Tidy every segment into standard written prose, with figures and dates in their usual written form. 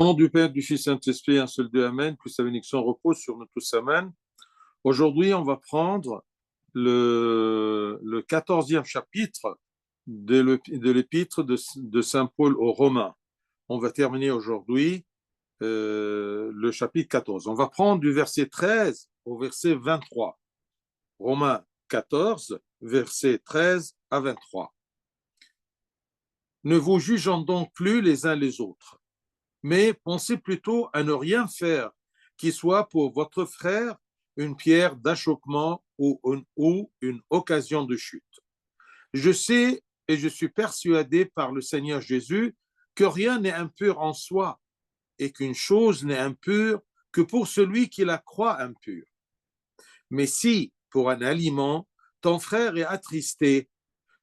Au nom du Père, du Fils et du Saint-Esprit, un seul Dieu, Amen, que sa bénédiction repose sur nous tous, Amen. Aujourd'hui, on va prendre le 14e chapitre de l'épître de Saint Paul aux Romains. On va terminer aujourd'hui le chapitre 14. On va prendre du verset 13 au verset 23. Romains 14, versets 13 à 23. Ne vous jugeons donc plus les uns les autres, mais pensez plutôt à ne rien faire qui soit pour votre frère une pierre d'achoppement ou une occasion de chute. Je sais et je suis persuadé par le Seigneur Jésus que rien n'est impur en soi et qu'une chose n'est impure que pour celui qui la croit impure. Mais si, pour un aliment, ton frère est attristé,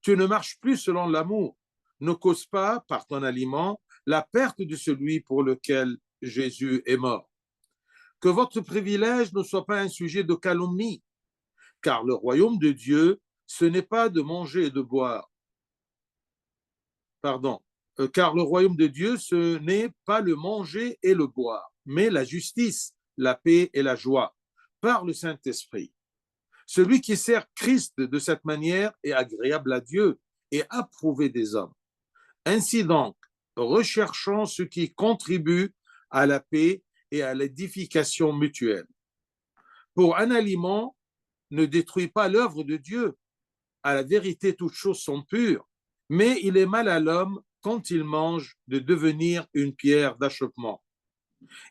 tu ne marches plus selon l'amour. Ne cause pas, par ton aliment, la perte de celui pour lequel Jésus est mort. Que votre privilège ne soit pas un sujet de calomnie, car le royaume de Dieu, ce n'est pas de manger et de boire. Pardon. Car le royaume de Dieu, ce n'est pas le manger et le boire, mais la justice, la paix et la joie, par le Saint-Esprit. Celui qui sert Christ de cette manière est agréable à Dieu et approuvé des hommes. Ainsi donc, recherchons ce qui contribue à la paix et à l'édification mutuelle. Pour un aliment, ne détruit pas l'œuvre de Dieu. À la vérité, toutes choses sont pures, mais il est mal à l'homme, quand il mange, de devenir une pierre d'achoppement.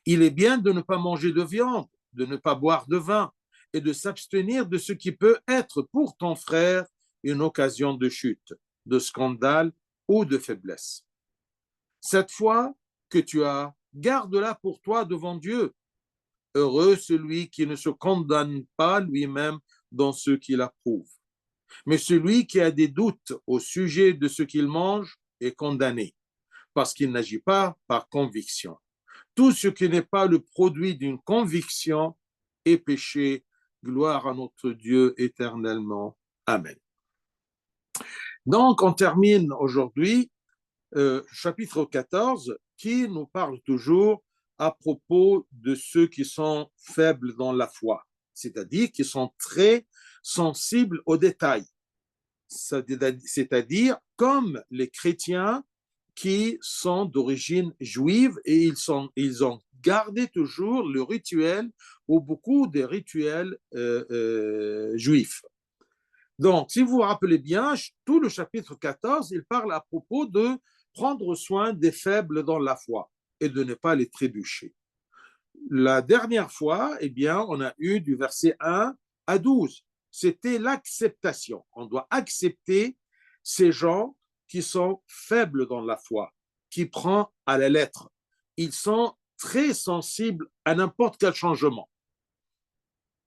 Il est bien de ne pas manger de viande, de ne pas boire de vin, et de s'abstenir de ce qui peut être pour ton frère une occasion de chute, de scandale ou de faiblesse. Cette foi que tu as, garde-la pour toi devant Dieu. Heureux celui qui ne se condamne pas lui-même dans ce qu'il approuve. Mais celui qui a des doutes au sujet de ce qu'il mange est condamné, parce qu'il n'agit pas par conviction. Tout ce qui n'est pas le produit d'une conviction est péché. Gloire à notre Dieu éternellement. Amen. Donc, on termine aujourd'hui chapitre 14 qui nous parle toujours à propos de ceux qui sont faibles dans la foi, c'est-à-dire qui sont très sensibles aux détails, c'est-à-dire comme les chrétiens qui sont d'origine juive et ils ont gardé toujours le rituel ou beaucoup des rituels juifs. Donc, si vous vous rappelez bien, tout le chapitre 14, il parle à propos de prendre soin des faibles dans la foi et de ne pas les trébucher. La dernière fois, eh bien, on a eu du verset 1 à 12. C'était l'acceptation. On doit accepter ces gens qui sont faibles dans la foi, qui prennent à la lettre. Ils sont très sensibles à n'importe quel changement.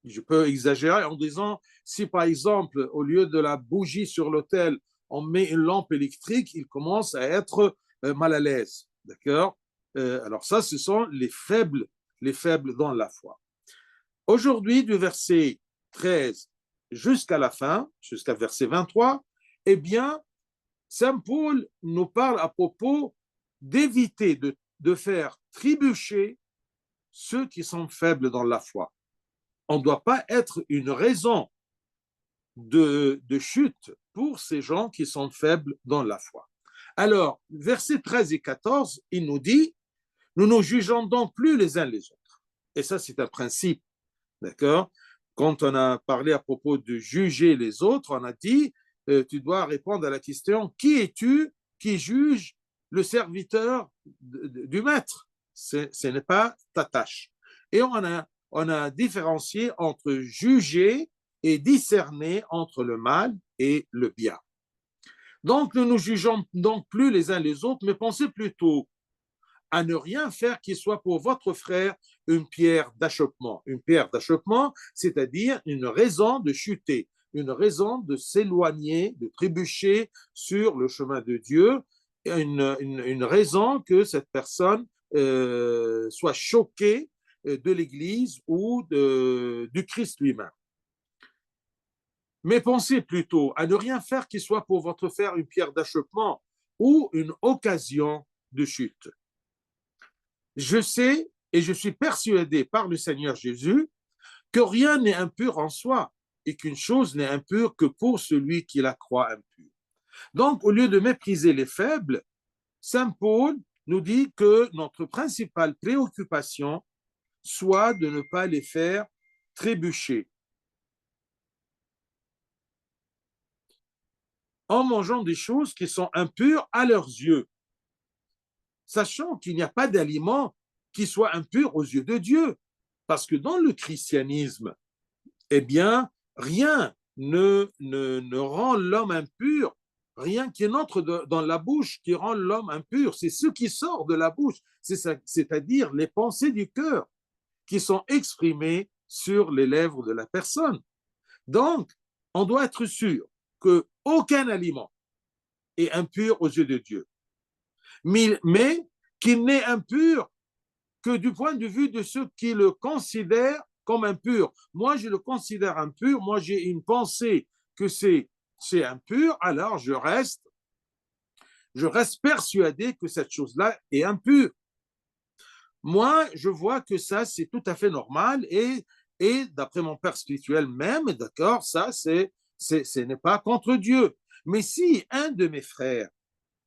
Je peux exagérer en disant, si par exemple, au lieu de la bougie sur l'autel, on met une lampe électrique, il commence à être mal à l'aise. D'accord? Alors ça, ce sont les faibles dans la foi. Aujourd'hui, du verset 13 jusqu'à la fin, jusqu'à verset 23, eh bien, Saint Paul nous parle à propos d'éviter de faire trébucher ceux qui sont faibles dans la foi. On ne doit pas être une raison de chute pour ces gens qui sont faibles dans la foi. Alors, versets 13 et 14, il nous dit, nous ne jugeons donc plus les uns les autres. Et ça, c'est un principe, d'accord? Quand on a parlé à propos de juger les autres, on a dit, tu dois répondre à la question, qui es-tu qui juge le serviteur du maître? Ce n'est pas ta tâche. Et on a différencié entre juger et discerner entre le mal et le bien. Donc, nous ne jugeons donc plus les uns les autres, mais pensez plutôt à ne rien faire qui soit pour votre frère une pierre d'achoppement. Une pierre d'achoppement, c'est-à-dire une raison de chuter, une raison de s'éloigner, de trébucher sur le chemin de Dieu, une raison que cette personne soit choquée de l'Église ou du Christ lui-même. Mais pensez plutôt à ne rien faire qui soit pour votre frère une pierre d'achoppement ou une occasion de chute. Je sais et je suis persuadé par le Seigneur Jésus que rien n'est impur en soi et qu'une chose n'est impure que pour celui qui la croit impure. Donc, au lieu de mépriser les faibles, Saint Paul nous dit que notre principale préoccupation soit de ne pas les faire trébucher. En mangeant des choses qui sont impures à leurs yeux, sachant qu'il n'y a pas d'aliment qui soit impur aux yeux de Dieu. Parce que dans le christianisme, eh bien, rien ne rend l'homme impur, rien qui entre dans la bouche qui rend l'homme impur. C'est ce qui sort de la bouche, c'est-à-dire les pensées du cœur qui sont exprimées sur les lèvres de la personne. Donc, on doit être sûr qu'aucun aliment est impur aux yeux de Dieu, mais qu'il n'est impur que du point de vue de ceux qui le considèrent comme impur. Moi, je le considère impur, moi j'ai une pensée que c'est impur, alors je reste persuadé que cette chose-là est impure. Moi, je vois que ça, c'est tout à fait normal et d'après mon père spirituel même, d'accord, ça, ce n'est pas contre Dieu. Mais si un de mes frères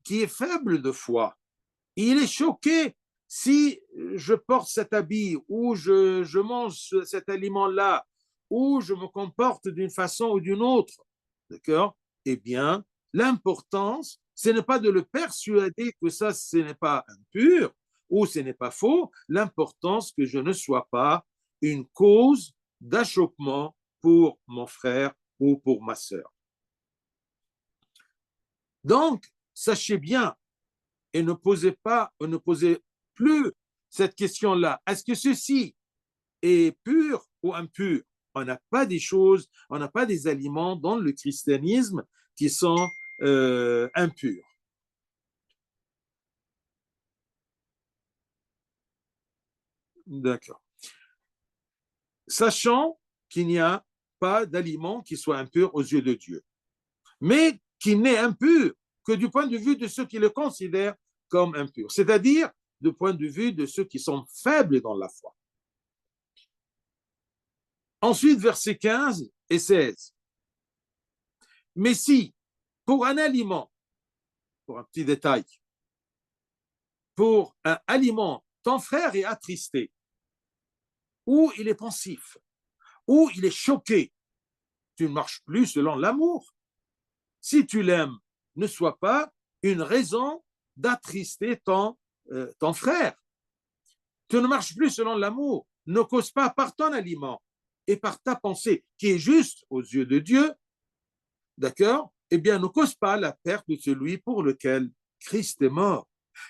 qui est faible de foi, il est choqué si je porte cet habit ou je mange cet aliment-là ou je me comporte d'une façon ou d'une autre, d'accord? Eh bien, l'importance, ce n'est pas de le persuader que ça, ce n'est pas impur ou ce n'est pas faux. L'importance que je ne sois pas une cause d'achoppement pour mon frère ou pour ma sœur. Donc, sachez bien, et ne posez plus cette question-là. Est-ce que ceci est pur ou impur? On n'a pas des choses, on n'a pas des aliments dans le christianisme qui sont impurs. D'accord. Sachant qu'il n'y a pas d'aliment qui soit impur aux yeux de Dieu, mais qui n'est impur que du point de vue de ceux qui le considèrent comme impur, c'est-à-dire du point de vue de ceux qui sont faibles dans la foi. Ensuite, versets 15 et 16. Mais si, pour un aliment, pour un petit détail, pour un aliment, ton frère est attristé, ou il est pensif, ou il est choqué, tu ne marches plus selon l'amour. Si tu l'aimes, ne sois pas une raison d'attrister ton frère. Tu ne marches plus selon l'amour. Ne cause pas par ton aliment et par ta pensée, qui est juste aux yeux de Dieu, d'accord? Eh bien, ne cause pas la perte de celui pour lequel Christ est mort.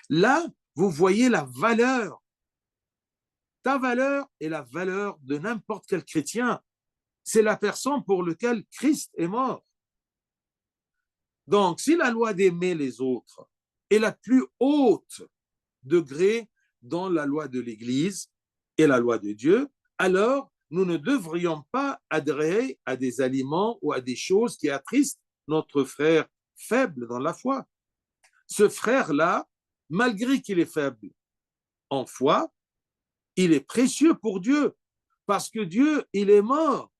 Là, vous voyez la valeur. Ta valeur est la valeur de n'importe quel chrétien. C'est la personne pour laquelle Christ est mort. Donc, si la loi d'aimer les autres est la plus haute degré dans la loi de l'Église et la loi de Dieu, alors nous ne devrions pas adhérer à des aliments ou à des choses qui attristent notre frère faible dans la foi. Ce frère-là, malgré qu'il est faible en foi, il est précieux pour Dieu, parce que Dieu, il est mort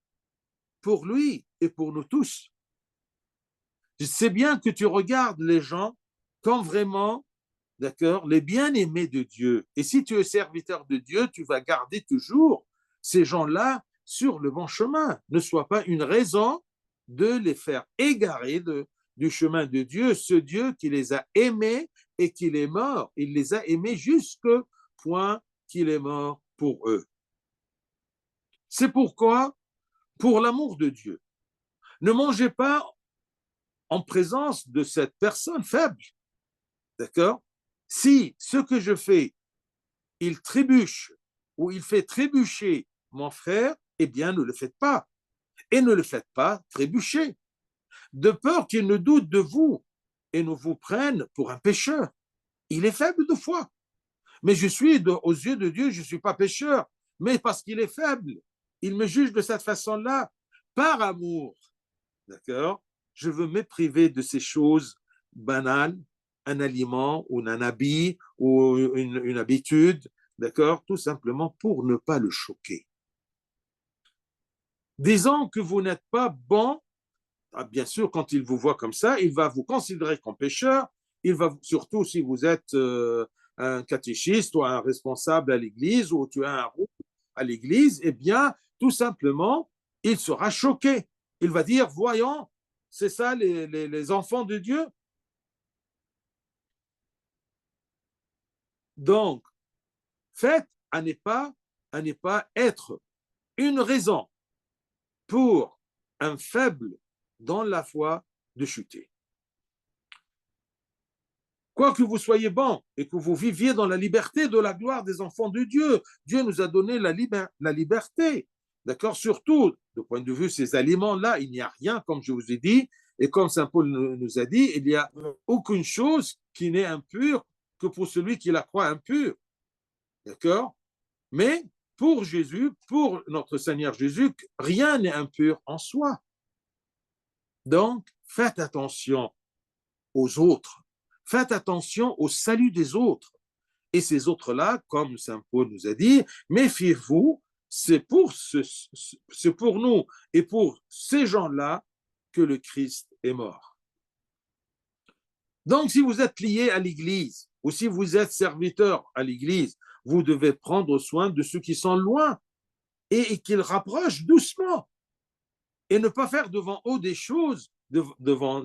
pour lui et pour nous tous. Je sais bien que tu regardes les gens comme vraiment, d'accord, les bien-aimés de Dieu. Et si tu es serviteur de Dieu, tu vas garder toujours ces gens-là sur le bon chemin. Ne sois pas une raison de les faire égarer du chemin de Dieu, ce Dieu qui les a aimés et qu'il est mort. Il les a aimés jusqu'au point qu'il est mort pour eux. C'est pourquoi, pour l'amour de Dieu, ne mangez pas en présence de cette personne faible. D'accord? Si ce que je fais, il trébuche ou il fait trébucher mon frère, eh bien, ne le faites pas. Et ne le faites pas trébucher, de peur qu'il ne doute de vous et ne vous prenne pour un pécheur. Il est faible de foi. Mais aux yeux de Dieu, je ne suis pas pécheur. Mais parce qu'il est faible, il me juge de cette façon-là, par amour. D'accord? Je veux me priver de ces choses banales, un aliment ou un habit ou une habitude, d'accord, tout simplement pour ne pas le choquer. Disant que vous n'êtes pas bon, bien sûr, quand il vous voit comme ça, il va vous considérer comme pécheur, il va, surtout si vous êtes un catéchiste ou un responsable à l'église ou tu as un rôle à l'église, eh bien, tout simplement, il sera choqué. Il va dire, voyons, c'est ça les enfants de Dieu. Donc, faites à ne pas être une raison pour un faible dans la foi de chuter. Quoi que vous soyez bon et que vous viviez dans la liberté de la gloire des enfants de Dieu, Dieu nous a donné la liberté. D'accord. Surtout, du point de vue de ces aliments-là, il n'y a rien, comme je vous ai dit, et comme saint Paul nous a dit, il n'y a aucune chose qui n'est impure que pour celui qui la croit impure. D'accord. Mais pour Jésus, pour notre Seigneur Jésus, rien n'est impur en soi. Donc, faites attention aux autres. Faites attention au salut des autres. Et ces autres-là, comme saint Paul nous a dit, méfiez-vous, c'est pour nous et pour ces gens-là que le Christ est mort. Donc, si vous êtes lié à l'Église ou si vous êtes serviteur à l'Église, vous devez prendre soin de ceux qui sont loin et qu'ils rapprochent doucement et ne pas faire devant eux des choses, devant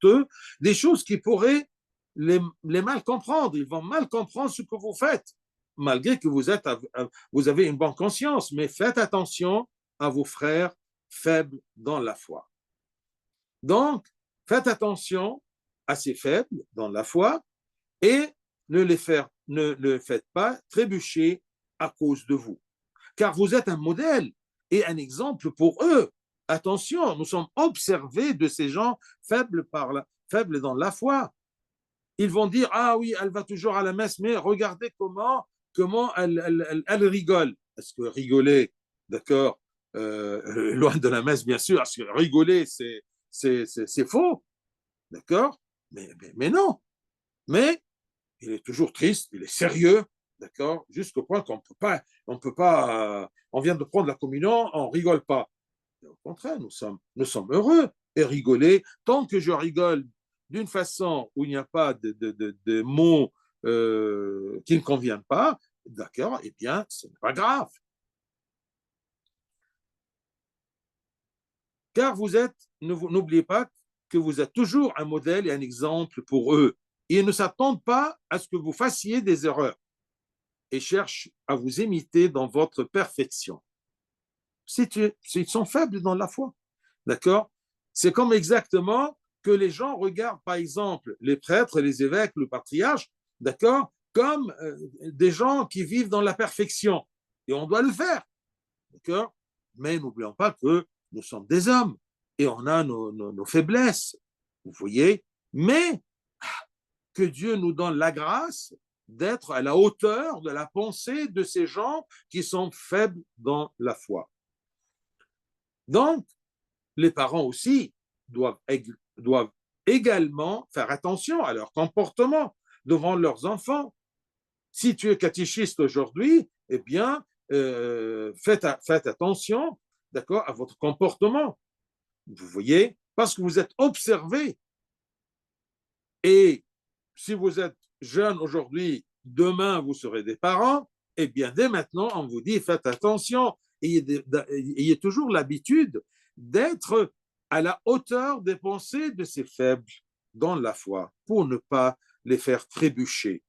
eux, des choses qui pourraient les mal comprendre. Ils vont mal comprendre ce que vous faites, malgré que vous avez une bonne conscience, mais faites attention à vos frères faibles dans la foi. Donc, faites attention à ces faibles dans la foi et ne les faites pas trébucher à cause de vous. Car vous êtes un modèle et un exemple pour eux. Attention, nous sommes observés de ces gens faibles dans la foi. Ils vont dire, ah oui, elle va toujours à la messe, mais regardez comment elle rigole. Est-ce que rigoler, d'accord, loin de la messe, bien sûr, parce que rigoler, c'est faux, d'accord, mais non. Mais il est toujours triste, il est sérieux, d'accord, jusqu'au point qu'on peut pas, on vient de prendre la communion, on rigole pas. Et au contraire, nous sommes heureux et rigoler. Tant que je rigole d'une façon où il n'y a pas de mots qui ne conviennent pas, d'accord, eh bien, ce n'est pas grave. Car n'oubliez pas que vous êtes toujours un modèle et un exemple pour eux. Ils ne s'attendent pas à ce que vous fassiez des erreurs et cherchent à vous imiter dans votre perfection. Ils sont faibles dans la foi. D'accord. C'est comme exactement que les gens regardent, par exemple, les prêtres, les évêques, le patriarche, d'accord, comme des gens qui vivent dans la perfection. Et on doit le faire. D'accord. Mais n'oublions pas que nous sommes des hommes et on a nos faiblesses. Vous voyez. Mais que Dieu nous donne la grâce d'être à la hauteur de la pensée de ces gens qui sont faibles dans la foi. Donc, les parents aussi doivent également faire attention à leur comportement devant leurs enfants. Si tu es catéchiste aujourd'hui, eh bien, faites attention, d'accord, à votre comportement. Vous voyez, parce que vous êtes observé. Et si vous êtes jeune aujourd'hui, demain vous serez des parents, eh bien, dès maintenant, on vous dit, faites attention, ayez toujours l'habitude d'être à la hauteur des pensées de ces faibles dans la foi, pour ne pas les faire trébucher.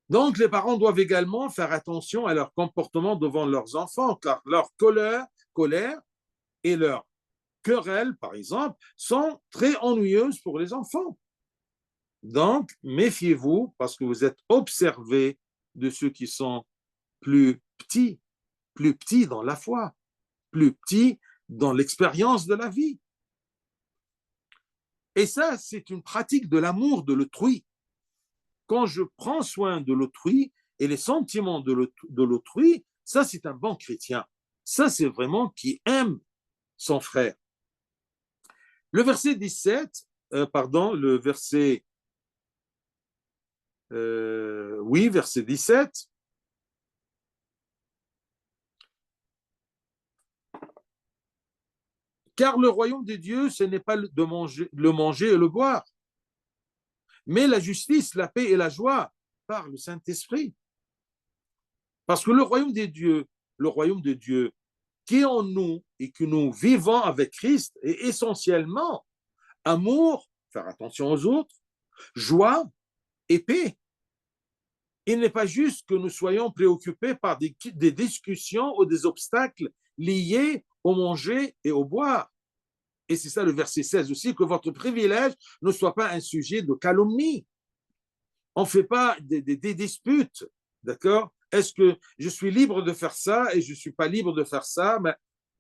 Donc, les parents doivent également faire attention à leur comportement devant leurs enfants, car leur colère et leur querelle, par exemple, sont très ennuyeuses pour les enfants. Donc, méfiez-vous parce que vous êtes observés de ceux qui sont plus petits dans la foi, plus petits dans l'expérience de la vie. Et ça, c'est une pratique de l'amour de l'autrui. Quand je prends soin de l'autrui et les sentiments de l'autrui, ça, c'est un bon chrétien. Ça, c'est vraiment qui aime son frère. Le verset 17, le verset Oui, verset 17. Car le royaume de Dieu, ce n'est pas le manger et le boire, mais la justice, la paix et la joie par le Saint-Esprit. Parce que le royaume de Dieu qui est en nous et que nous vivons avec Christ est essentiellement amour, faire attention aux autres, joie et paix. Il n'est pas juste que nous soyons préoccupés par des discussions ou des obstacles liés au manger et au boire. Et c'est ça le verset 16 aussi, que votre privilège ne soit pas un sujet de calomnie. On ne fait pas des disputes, d'accord? Est-ce que je suis libre de faire ça et je ne suis pas libre de faire ça?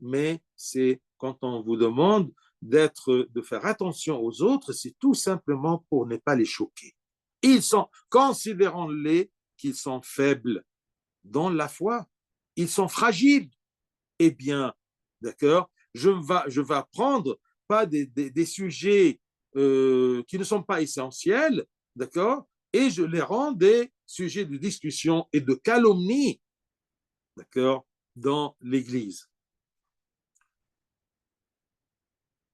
Mais c'est quand on vous demande de faire attention aux autres, c'est tout simplement pour ne pas les choquer. Considérons-les qu'ils sont faibles dans la foi. Ils sont fragiles. Eh bien, d'accord, je vais prendre pas des sujets qui ne sont pas essentiels, d'accord, et je les rends des sujets de discussion et de calomnie, d'accord, dans l'Église.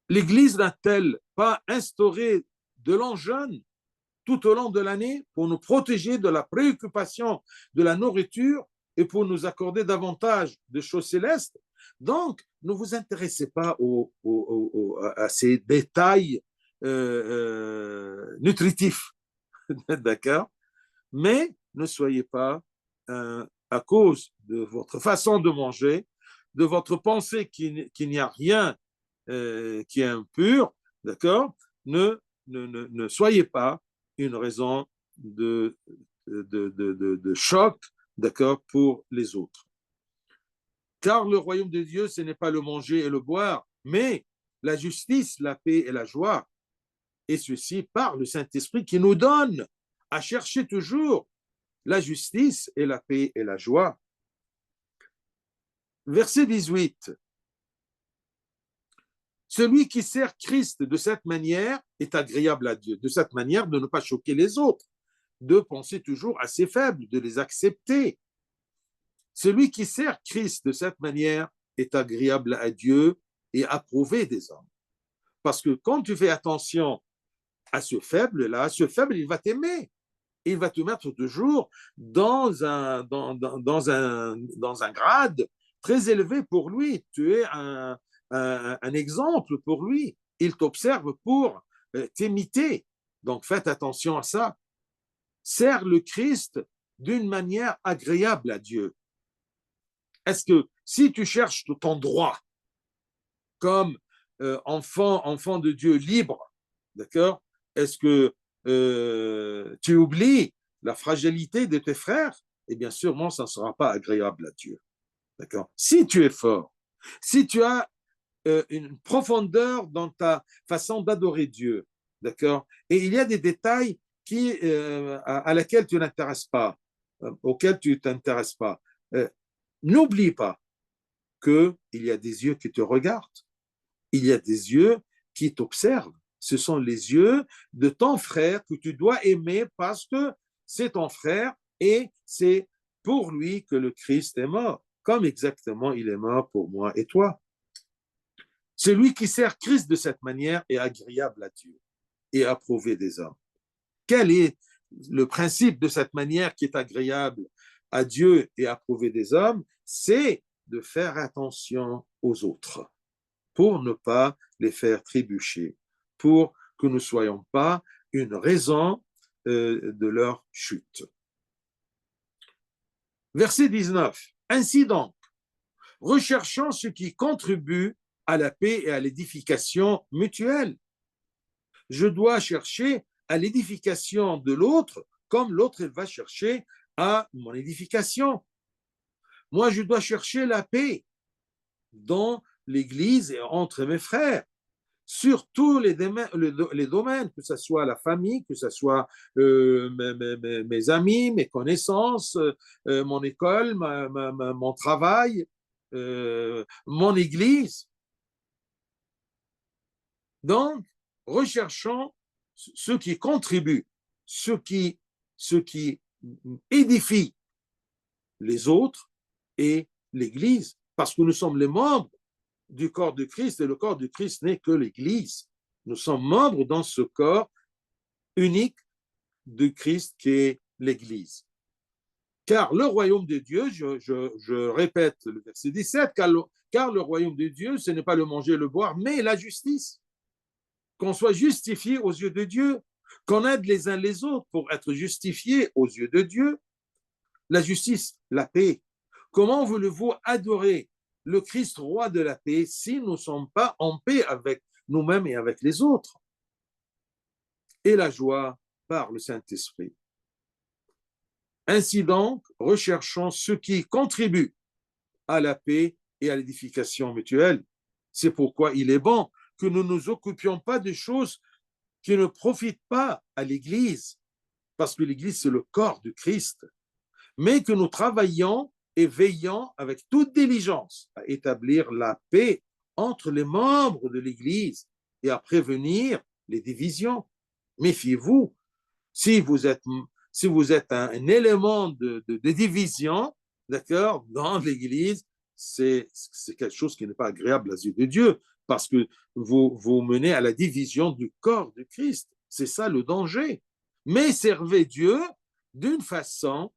L'Église n'a-t-elle pas instauré de l'an jeûne tout au long de l'année pour nous protéger de la préoccupation de la nourriture et pour nous accorder davantage de choses célestes? Donc, ne vous intéressez pas à ces détails nutritifs, d'accord? Mais ne soyez pas, à cause de votre façon de manger, de votre pensée qu'il n'y a rien qui est impur, d'accord? Ne soyez pas une raison de choc, d'accord, pour les autres. Car le royaume de Dieu, ce n'est pas le manger et le boire, mais la justice, la paix et la joie. Et ceci par le Saint-Esprit qui nous donne à chercher toujours la justice et la paix et la joie. Verset 18. Celui qui sert Christ de cette manière est agréable à Dieu, de cette manière de ne pas choquer les autres, de penser toujours à ses faibles, de les accepter. Celui qui sert Christ de cette manière est agréable à Dieu et approuvé des hommes. Parce que quand tu fais attention à ce faible-là, ce faible, il va t'aimer. Il va te mettre toujours dans un grade très élevé pour lui. Tu es un exemple pour lui. Il t'observe pour t'imiter. Donc faites attention à ça. Sers le Christ d'une manière agréable à Dieu. Est-ce que si tu cherches ton droit comme enfant de Dieu libre, d'accord, est-ce que tu oublies la fragilité de tes frères? Eh bien, sûrement, ça ne sera pas agréable à Dieu. D'accord? Si tu es fort, si tu as une profondeur dans ta façon d'adorer Dieu, d'accord? Et il y a des détails à laquelle tu n'intéresses pas, auxquels tu t'intéresses pas. N'oublie pas qu'il y a des yeux qui te regardent. Il y a des yeux qui t'observent. Ce sont les yeux de ton frère que tu dois aimer parce que c'est ton frère et c'est pour lui que le Christ est mort, comme exactement il est mort pour moi et toi. Celui qui sert Christ de cette manière est agréable à Dieu et approuvé des hommes. Quel est le principe de cette manière qui est agréable à Dieu et approuvé des hommes? C'est de faire attention aux autres pour ne pas les faire trébucher, pour que nous ne soyons pas une raison de leur chute. Verset 19. Ainsi donc, recherchons ce qui contribue à la paix et à l'édification mutuelle. Je dois chercher à l'édification de l'autre comme l'autre va chercher à mon édification. Moi, je dois chercher la paix dans l'Église et entre mes frères, sur tous les domaines, que ce soit la famille, que ce soit mes amis, mes connaissances, mon école, mon travail, mon Église. Donc, recherchons ce qui contribue, ce ce qui édifie les autres et l'Église, parce que nous sommes les membres du corps de Christ, et le corps de Christ n'est que l'Église. Nous sommes membres dans ce corps unique de Christ qui est l'Église. Car le royaume de Dieu, je répète le verset 17, car le royaume de Dieu, ce n'est pas le manger et le boire, mais la justice. Qu'on soit justifié aux yeux de Dieu, qu'on aide les uns les autres pour être justifiés aux yeux de Dieu. La justice, la paix. Comment voulez-vous adorer le Christ roi de la paix si nous ne sommes pas en paix avec nous-mêmes et avec les autres? Et la joie par le Saint-Esprit. Ainsi donc, recherchons ce qui contribue à la paix et à l'édification mutuelle. C'est pourquoi il est bon que nous ne nous occupions pas de choses qui ne profitent pas à l'Église, parce que l'Église, c'est le corps de Christ, mais que nous travaillions et veillions avec toute diligence à établir la paix entre les membres de l'Église et à prévenir les divisions. Méfiez-vous, si vous êtes un élément de division, d'accord, dans l'Église, c'est quelque chose qui n'est pas agréable à yeux de Dieu, parce que vous menez à la division du corps de Christ. C'est ça le danger. Mais servez Dieu d'une façon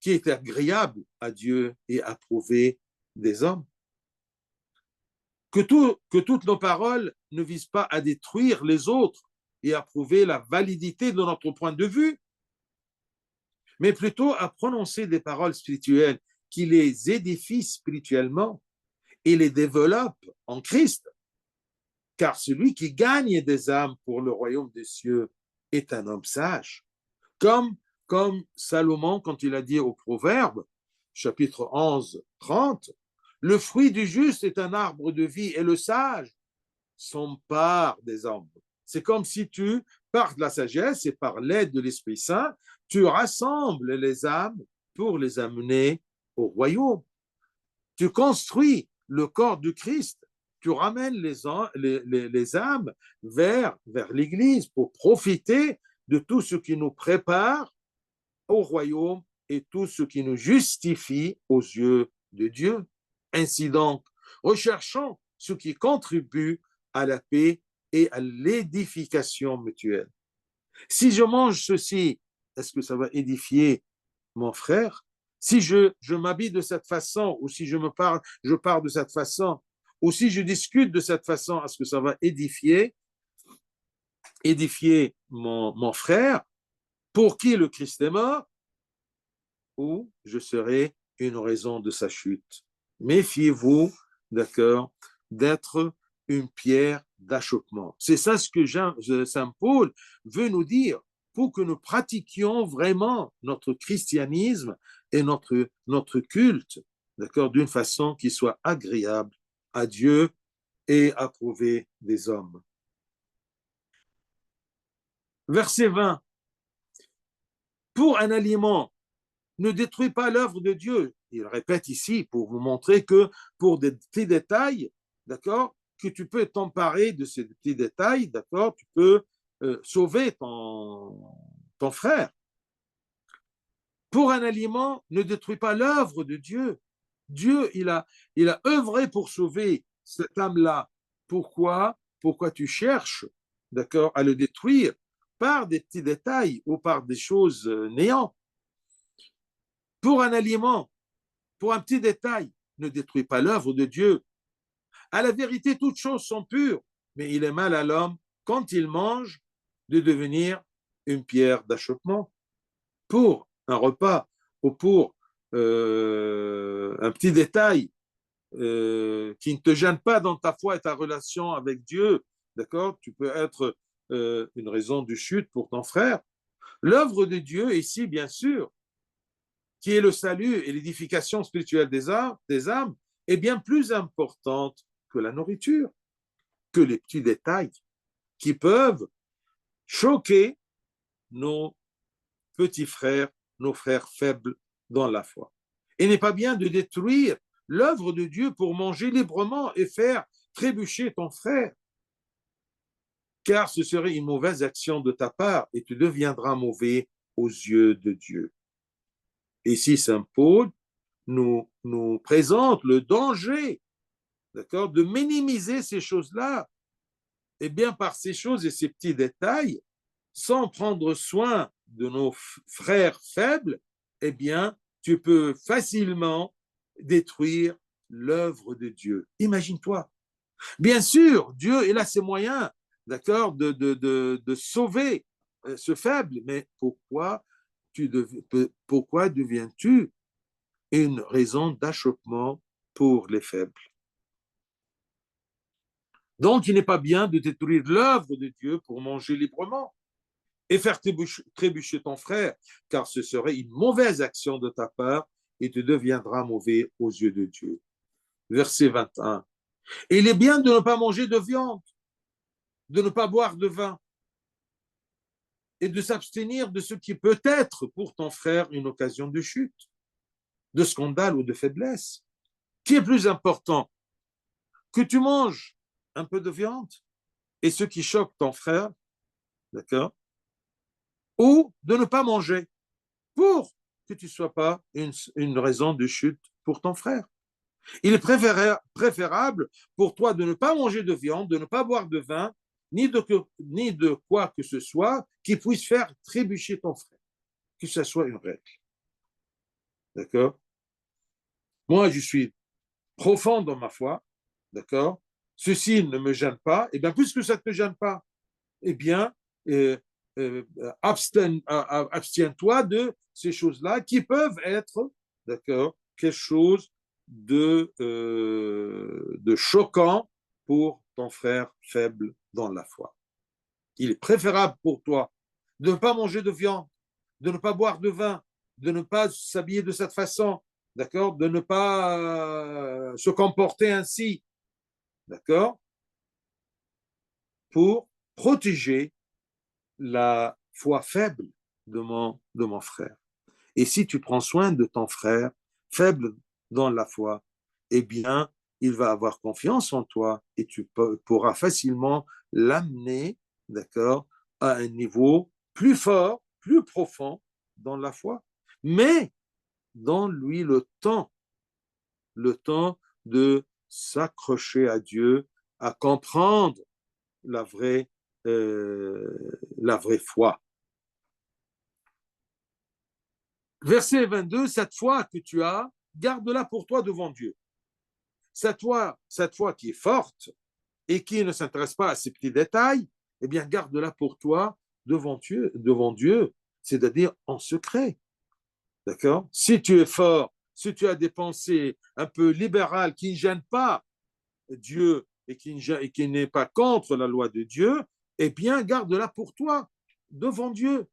qui est agréable à Dieu et approuvée des hommes. Que toutes nos paroles ne visent pas à détruire les autres et à prouver la validité de notre point de vue, mais plutôt à prononcer des paroles spirituelles qui les édifient spirituellement et les développent en Christ. Car celui qui gagne des âmes pour le royaume des cieux est un homme sage. Comme Salomon, quand il a dit au Proverbe, chapitre 11, 30, le fruit du juste est un arbre de vie et le sage s'empare des hommes. C'est comme si tu, par la sagesse et par l'aide de l'Esprit Saint, tu rassembles les âmes pour les amener au royaume. Tu construis le corps du Christ. Tu ramènes les âmes vers l'Église pour profiter de tout ce qui nous prépare au royaume et tout ce qui nous justifie aux yeux de Dieu. Ainsi donc, recherchons ce qui contribue à la paix et à l'édification mutuelle. Si je mange ceci, est-ce que ça va édifier mon frère? Si je m'habille de cette façon, ou si je pars de cette façon, ou si je discute de cette façon, est-ce que ça va édifier mon frère pour qui le Christ est mort, ou je serai une raison de sa chute? Méfiez-vous, d'accord, d'être une pierre d'achoppement. C'est ça ce que Saint Paul veut nous dire pour que nous pratiquions vraiment notre christianisme et notre culte, d'accord, d'une façon qui soit agréable à Dieu et approuvée des hommes. Verset 20. Pour un aliment, ne détruis pas l'œuvre de Dieu. Il répète ici pour vous montrer que pour des petits détails, d'accord, que tu peux t'emparer de ces petits détails, d'accord, tu peux sauver ton frère. Pour un aliment, ne détruis pas l'œuvre de Dieu. Dieu, il a œuvré pour sauver cette âme-là. Pourquoi tu cherches, d'accord, à le détruire par des petits détails ou par des choses néantes? Pour un aliment, pour un petit détail, ne détruis pas l'œuvre de Dieu. À la vérité, toutes choses sont pures, mais il est mal à l'homme, quand il mange, de devenir une pierre d'achoppement. Pour un repas ou pour un petit détail qui ne te gêne pas dans ta foi et ta relation avec Dieu, d'accord, tu peux être une raison de chute pour ton frère. L'œuvre de Dieu ici, bien sûr, qui est le salut et l'édification spirituelle des âmes, est bien plus importante que la nourriture, que les petits détails qui peuvent choquer nos petits frères, nos frères faibles dans la foi. Il n'est pas bien de détruire l'œuvre de Dieu pour manger librement et faire trébucher ton frère, car ce serait une mauvaise action de ta part et tu deviendras mauvais aux yeux de Dieu. Ici, saint Paul nous présente le danger, d'accord, de minimiser ces choses-là. Eh bien, par ces choses et ces petits détails, sans prendre soin de nos frères faibles, eh bien, tu peux facilement détruire l'œuvre de Dieu. Imagine-toi. Bien sûr, Dieu, il a ses moyens, d'accord, de sauver ce faible, mais pourquoi deviens-tu une raison d'achoppement pour les faibles? Donc, il n'est pas bien de détruire l'œuvre de Dieu pour manger librement et faire trébucher ton frère, car ce serait une mauvaise action de ta part et tu deviendras mauvais aux yeux de Dieu. Verset 21. Et il est bien de ne pas manger de viande, de ne pas boire de vin et de s'abstenir de ce qui peut être pour ton frère une occasion de chute, de scandale ou de faiblesse. Qui est plus important? Que tu manges un peu de viande et ce qui choque ton frère, d'accord? Ou de ne pas manger pour que tu ne sois pas une raison de chute pour ton frère. Il est préférable pour toi de ne pas manger de viande, de ne pas boire de vin, ni de quoi que ce soit qui puisse faire trébucher ton frère, que ce soit une règle. D'accord? Moi, je suis profond dans ma foi, d'accord? Ceci ne me gêne pas, et bien puisque ça ne te gêne pas, eh bien, abstiens-toi de ces choses-là qui peuvent être, d'accord, quelque chose de choquant pour ton frère faible dans la foi. Il est préférable pour toi de ne pas manger de viande, de ne pas boire de vin, de ne pas s'habiller de cette façon, d'accord, de ne pas se comporter ainsi, d'accord, pour protéger la foi faible de mon frère. Et si tu prends soin de ton frère faible dans la foi, eh bien, il va avoir confiance en toi et tu pourras facilement l'amener, d'accord, à un niveau plus fort, plus profond dans la foi. Mais donne-lui le temps de s'accrocher à Dieu, à comprendre la vraie, la vraie foi. Verset 22, cette foi que tu as, garde-la pour toi devant Dieu. Cette foi qui est forte et qui ne s'intéresse pas à ces petits détails, eh bien, garde-la pour toi devant Dieu, c'est-à-dire en secret. D'accord? Si tu es fort, si tu as des pensées un peu libérales qui ne gênent pas Dieu et qui n'est pas contre la loi de Dieu, eh bien, garde-la pour toi devant Dieu.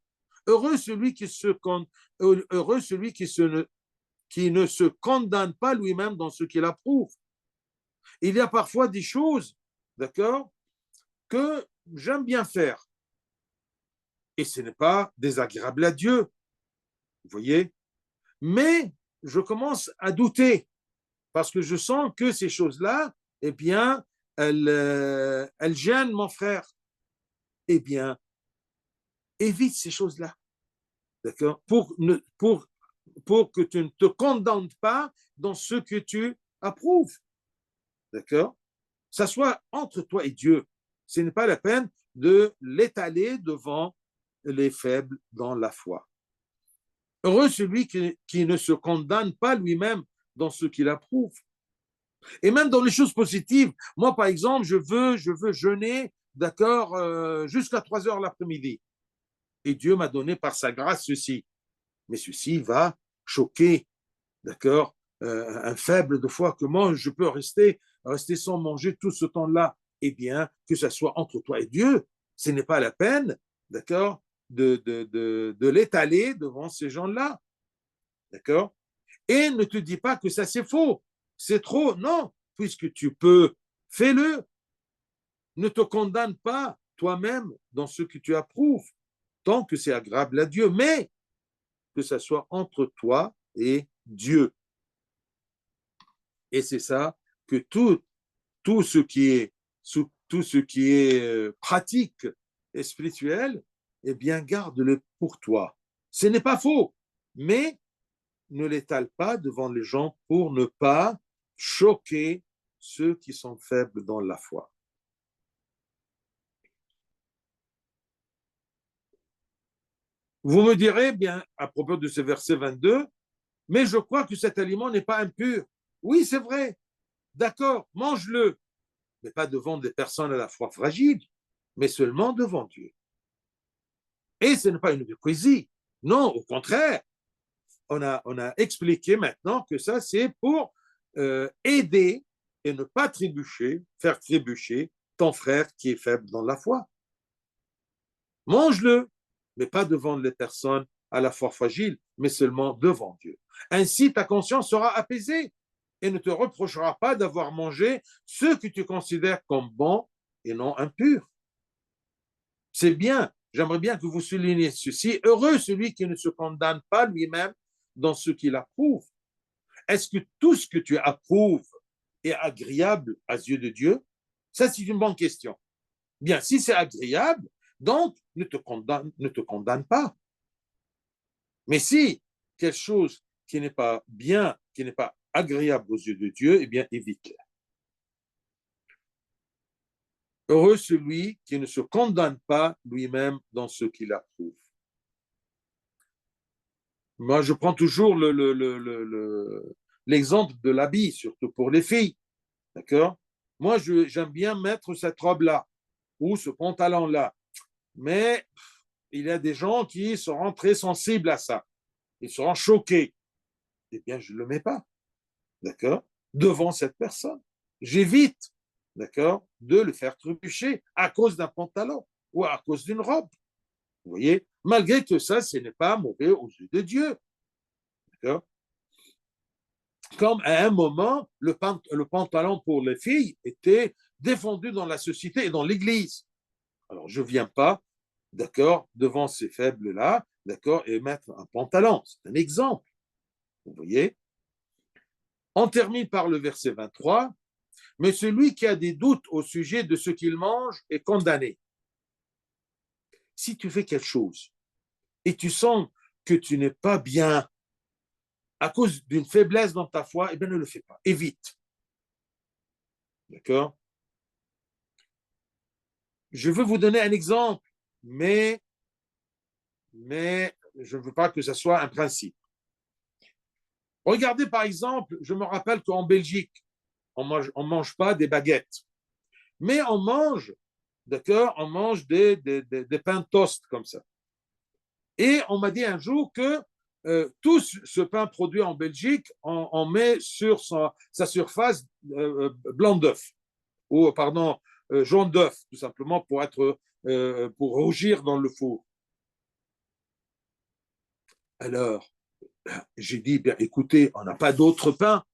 Heureux celui heureux celui qui ne se condamne pas lui-même dans ce qu'il approuve. Il y a parfois des choses, d'accord, que j'aime bien faire. Et ce n'est pas désagréable à Dieu, vous voyez. Mais je commence à douter parce que je sens que ces choses-là, eh bien, elles gênent mon frère. Eh bien, évite ces choses-là, d'accord, pour que tu ne te condamnes pas dans ce que tu approuves. D'accord? Ça soit entre toi et Dieu. Ce n'est pas la peine de l'étaler devant les faibles dans la foi. Heureux celui qui ne se condamne pas lui-même dans ce qu'il approuve. Et même dans les choses positives. Moi, par exemple, je veux jeûner, d'accord, jusqu'à 3 heures l'après-midi. Et Dieu m'a donné par sa grâce ceci. Mais ceci va choquer, d'accord, un faible de foi. Comment je peux rester sans manger tout ce temps-là? Eh bien, que ce soit entre toi et Dieu, ce n'est pas la peine, d'accord, de l'étaler devant ces gens-là, d'accord? Et ne te dis pas que ça c'est faux, c'est trop, non, puisque tu peux, fais-le. Ne te condamne pas toi-même dans ce que tu approuves, tant que c'est agréable à Dieu, mais que ça soit entre toi et Dieu. Et c'est ça que tout ce qui est, tout ce qui est pratique et spirituel, eh bien, garde-le pour toi. Ce n'est pas faux, mais ne l'étale pas devant les gens pour ne pas choquer ceux qui sont faibles dans la foi. Vous me direz, bien, à propos de ce verset 22, mais je crois que cet aliment n'est pas impur. Oui, c'est vrai. D'accord, mange-le, mais pas devant des personnes à la foi fragiles, mais seulement devant Dieu. Et ce n'est pas une hypocrisie. Non, au contraire, on a expliqué maintenant que ça, c'est pour aider et ne pas trébucher, faire trébucher ton frère qui est faible dans la foi. Mange-le, mais pas devant les personnes à la foi fragile, mais seulement devant Dieu. Ainsi, ta conscience sera apaisée et ne te reprochera pas d'avoir mangé ce que tu considères comme bon et non impur. C'est bien. J'aimerais bien que vous souligniez ceci. Heureux celui qui ne se condamne pas lui-même dans ce qu'il approuve. Est-ce que tout ce que tu approuves est agréable à yeux de Dieu? Ça, c'est une bonne question. Bien, si c'est agréable, donc ne te condamne pas. Mais si quelque chose qui n'est pas bien, qui n'est pas agréable aux yeux de Dieu, eh bien, évite-le. Heureux celui qui ne se condamne pas lui-même dans ce qu'il approuve. Moi, je prends toujours l'exemple de l'habit, surtout pour les filles. D'accord? Moi, j'aime bien mettre cette robe-là ou ce pantalon-là. Mais il y a des gens qui seront très sensibles à ça. Ils seront choqués. Eh bien, je ne le mets pas. D'accord? Devant cette personne. J'évite, d'accord, de le faire trébucher à cause d'un pantalon ou à cause d'une robe. Vous voyez? Malgré que ça, ce n'est pas mauvais aux yeux de Dieu. D'accord? Comme à un moment, le pantalon pour les filles était défendu dans la société et dans l'Église. Alors, je ne viens pas, d'accord, devant ces faibles-là, d'accord, et mettre un pantalon. C'est un exemple. Vous voyez? On termine par le verset 23. Mais celui qui a des doutes au sujet de ce qu'il mange est condamné. Si tu fais quelque chose et tu sens que tu n'es pas bien à cause d'une faiblesse dans ta foi, eh bien ne le fais pas. Évite. D'accord? Je veux vous donner un exemple, mais je ne veux pas que ce soit un principe. Regardez par exemple, je me rappelle qu'en Belgique, on ne mange pas des baguettes, mais on mange, d'accord, on mange des pains toast comme ça. Et on m'a dit un jour que tout ce pain produit en Belgique, on met sur sa surface blanc d'œuf, ou pardon, jaune d'œuf, tout simplement pour rougir dans le four. Alors, j'ai dit, bien, écoutez, on n'a pas d'autre pain,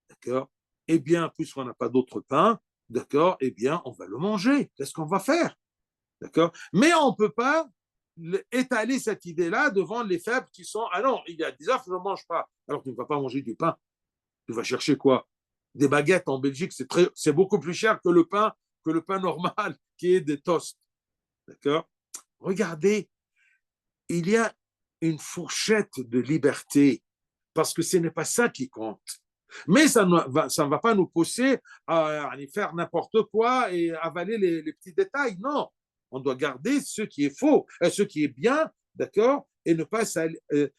d'accord? Eh bien, puisqu'on n'a pas d'autre pain, d'accord, eh bien, on va le manger. Qu'est-ce qu'on va faire? D'accord? Mais on ne peut pas étaler cette idée-là devant les faibles qui sont ah non, il y a des œufs, je ne mange pas. Alors tu ne vas pas manger du pain. Tu vas chercher quoi? Des baguettes en Belgique, c'est beaucoup plus cher que le pain normal qui est des toasts. D'accord? Regardez, il y a une fourchette de liberté parce que ce n'est pas ça qui compte. Mais ça ne va pas nous pousser à faire n'importe quoi et avaler les petits détails. Non, on doit garder ce qui est faux, ce qui est bien, d'accord, et ne pas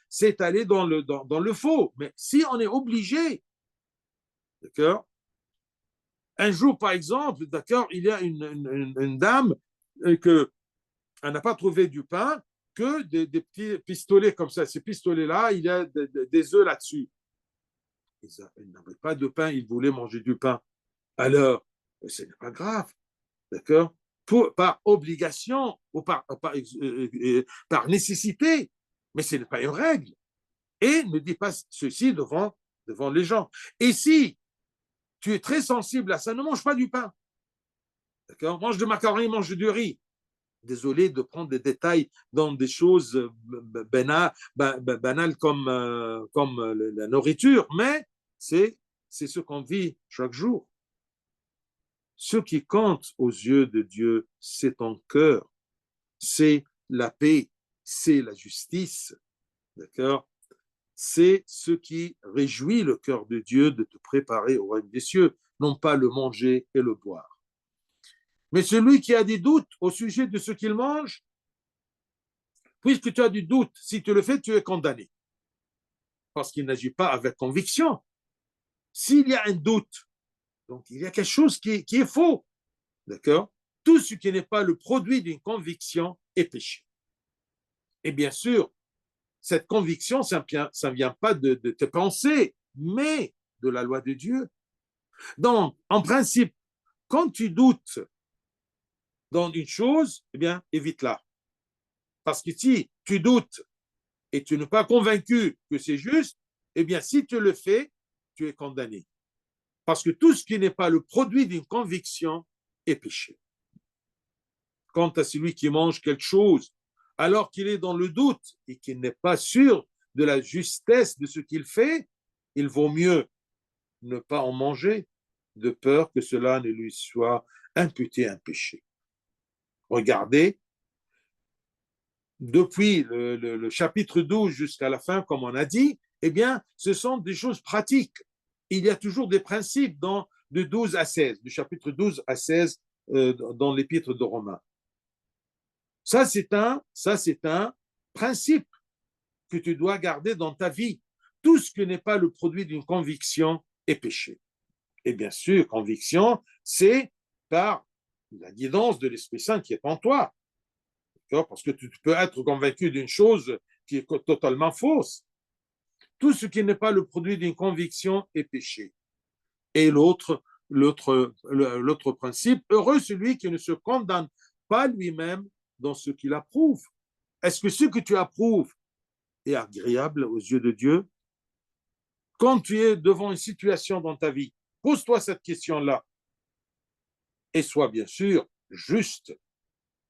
s'étaler dans le faux. Mais si on est obligé, d'accord, un jour, par exemple, d'accord, il y a une dame que elle n'a pas trouvé du pain que des petits pistolets comme ça. Ces pistolets-là, il y a des œufs là-dessus. Ils n'avaient pas de pain, ils voulaient manger du pain. Alors, ce n'est pas grave, d'accord? Par obligation ou par nécessité, mais ce n'est pas une règle. Et ne dis pas ceci devant les gens. Et si tu es très sensible à ça, ne mange pas du pain, d'accord? Mange de macaroni, mange du riz. Désolé de prendre des détails dans des choses banales comme la nourriture, mais c'est ce qu'on vit chaque jour. Ce qui compte aux yeux de Dieu, c'est ton cœur, c'est la paix, c'est la justice, d'accord? C'est ce qui réjouit le cœur de Dieu de te préparer au royaume des cieux, non pas le manger et le boire. Mais celui qui a des doutes au sujet de ce qu'il mange, puisque tu as du doute, si tu le fais, tu es condamné. Parce qu'il n'agit pas avec conviction. S'il y a un doute, donc il y a quelque chose qui est faux. D'accord? Tout ce qui n'est pas le produit d'une conviction est péché. Et bien sûr, cette conviction, ça ne vient pas de tes pensées, mais de la loi de Dieu. Donc, en principe, quand tu doutes dans une chose, eh bien, évite-la. Parce que si tu doutes et tu n'es pas convaincu que c'est juste, eh bien, si tu le fais, tu es condamné. Parce que tout ce qui n'est pas le produit d'une conviction est péché. Quant à celui qui mange quelque chose alors qu'il est dans le doute et qu'il n'est pas sûr de la justesse de ce qu'il fait, il vaut mieux ne pas en manger, de peur que cela ne lui soit imputé un péché. Regardez, depuis le chapitre 12 jusqu'à la fin, comme on a dit, eh bien, ce sont des choses pratiques. Il y a toujours des principes de 12 à 16, du chapitre 12 à 16 dans l'épître de Romains. Ça, c'est un principe que tu dois garder dans ta vie. Tout ce qui n'est pas le produit d'une conviction est péché. Et bien sûr, conviction, c'est par la guidance de l'Esprit Saint qui est en toi. Parce que tu peux être convaincu d'une chose qui est totalement fausse. Tout ce qui n'est pas le produit d'une conviction est péché. Et l'autre principe, heureux celui qui ne se condamne pas lui-même dans ce qu'il approuve. Est-ce que ce que tu approuves est agréable aux yeux de Dieu? Quand tu es devant une situation dans ta vie, pose-toi cette question-là et sois bien sûr juste,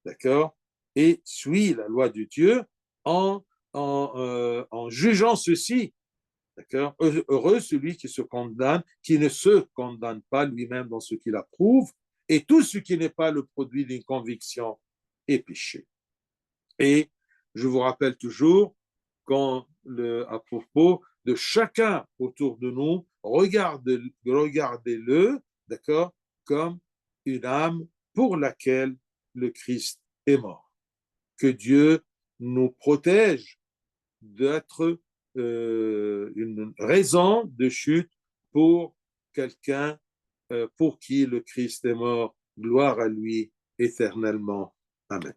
d'accord? Et suis la loi de Dieu en jugeant ceci, d'accord? Heureux celui qui se condamne, qui ne se condamne pas lui-même dans ce qu'il approuve, et tout ce qui n'est pas le produit d'une conviction est péché. Et je vous rappelle toujours, à propos de chacun autour de nous, regardez-le, d'accord, comme une âme pour laquelle le Christ est mort. Que Dieu nous protège d'être une raison de chute pour quelqu'un pour qui le Christ est mort. Gloire à lui éternellement. Amen.